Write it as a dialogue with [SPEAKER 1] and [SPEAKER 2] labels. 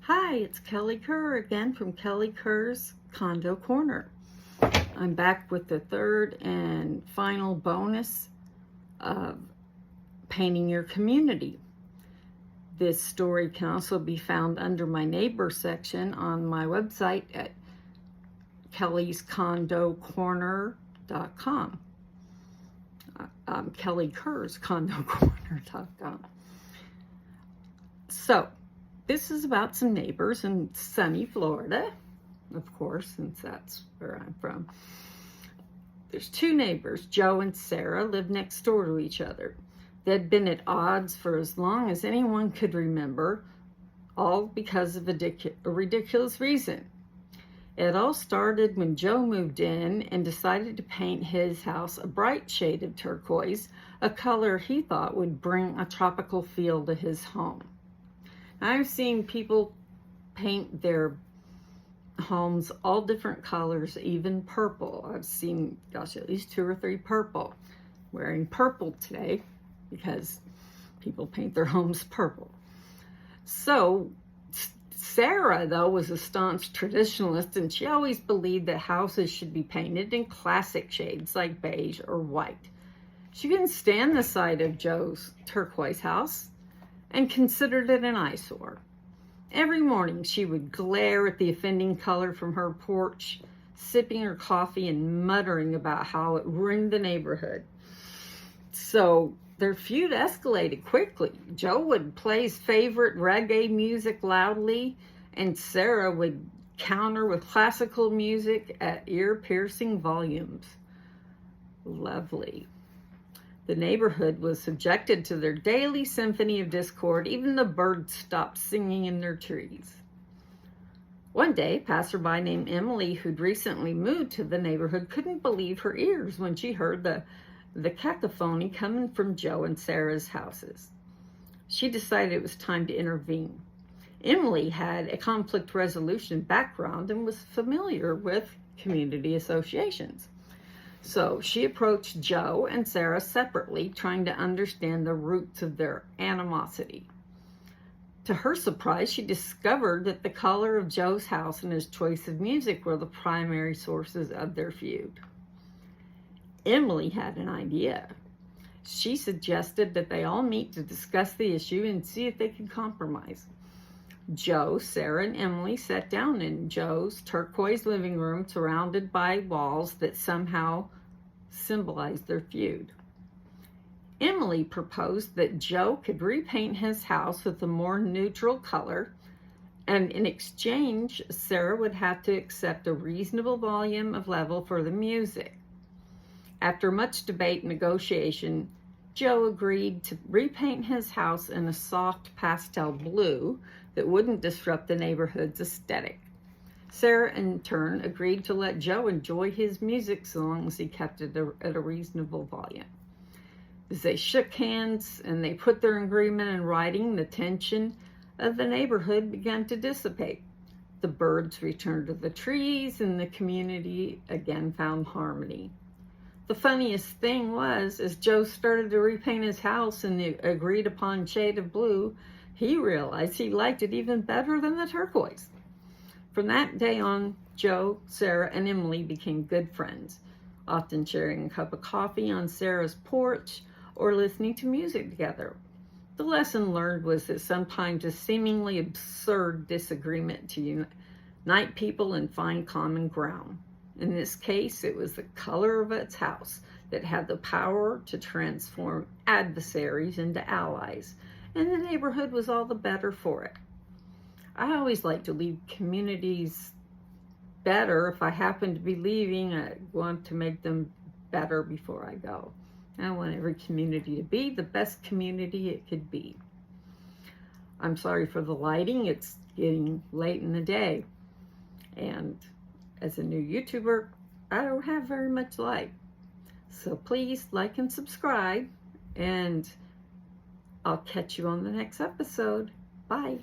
[SPEAKER 1] Hi, it's Kelly Kerr again from Kelly Kerr's Condo Corner. I'm back with the third and final bonus of painting your community. This story can also be found under my neighbor section on my website at kellyscondocorner.com. Kelly Kerr's condocorner.com. So, this is about some neighbors in sunny Florida, of course, since that's where I'm from. There's two neighbors, Joe and Sarah, live next door to each other. They'd been at odds for as long as anyone could remember, all because of a ridiculous reason. It all started when Joe moved in and decided to paint his house a bright shade of turquoise, a color he thought would bring a tropical feel to his home. I've seen people paint their homes all different colors, even purple. I've seen, at least 2 or 3 purple. Wearing purple today because people paint their homes purple. So Sarah, though, was a staunch traditionalist, and she always believed that houses should be painted in classic shades like beige or white. She couldn't stand the sight of Joe's turquoise house and considered it an eyesore. Every morning she would glare at the offending color from her porch, sipping her coffee and muttering about how it ruined the neighborhood. So their feud escalated quickly. Joe would play his favorite reggae music loudly, and Sarah would counter with classical music at ear-piercing volumes. Lovely. The neighborhood was subjected to their daily symphony of discord. Even the birds stopped singing in their trees. One day, a passerby named Emily, who'd recently moved to the neighborhood, couldn't believe her ears when she heard the cacophony coming from Joe and Sarah's houses. She decided it was time to intervene. Emily had a conflict resolution background and was familiar with community associations. So she approached Joe and Sarah separately, trying to understand the roots of their animosity. To her surprise, she discovered that the color of Joe's house and his choice of music were the primary sources of their feud. Emily had an idea. She suggested that they all meet to discuss the issue and see if they could compromise. Joe, Sarah, and Emily sat down in Joe's turquoise living room, surrounded by walls that somehow symbolized their feud. Emily proposed that Joe could repaint his house with a more neutral color, and in exchange, Sarah would have to accept a reasonable volume of level for the music. After much debate and negotiation, Joe agreed to repaint his house in a soft pastel blue that wouldn't disrupt the neighborhood's aesthetic. Sarah, in turn, agreed to let Joe enjoy his music so long as he kept it at a reasonable volume. As they shook hands and they put their agreement in writing, the tension of the neighborhood began to dissipate. The birds returned to the trees, and the community again found harmony. The funniest thing was, as Joe started to repaint his house in the agreed upon shade of blue, he realized he liked it even better than the turquoise. From that day on, Joe, Sarah, and Emily became good friends, often sharing a cup of coffee on Sarah's porch or listening to music together. The lesson learned was that sometimes a seemingly absurd disagreement to unite people and find common ground. In this case, it was the color of its house that had the power to transform adversaries into allies, and the neighborhood was all the better for it. I always like to leave communities better. If I happen to be leaving, I want to make them better before I go. I want every community to be the best community it could be. I'm sorry for the lighting. It's getting late in the day. And as a new YouTuber, I don't have very much light. So please like and subscribe, and I'll catch you on the next episode. Bye.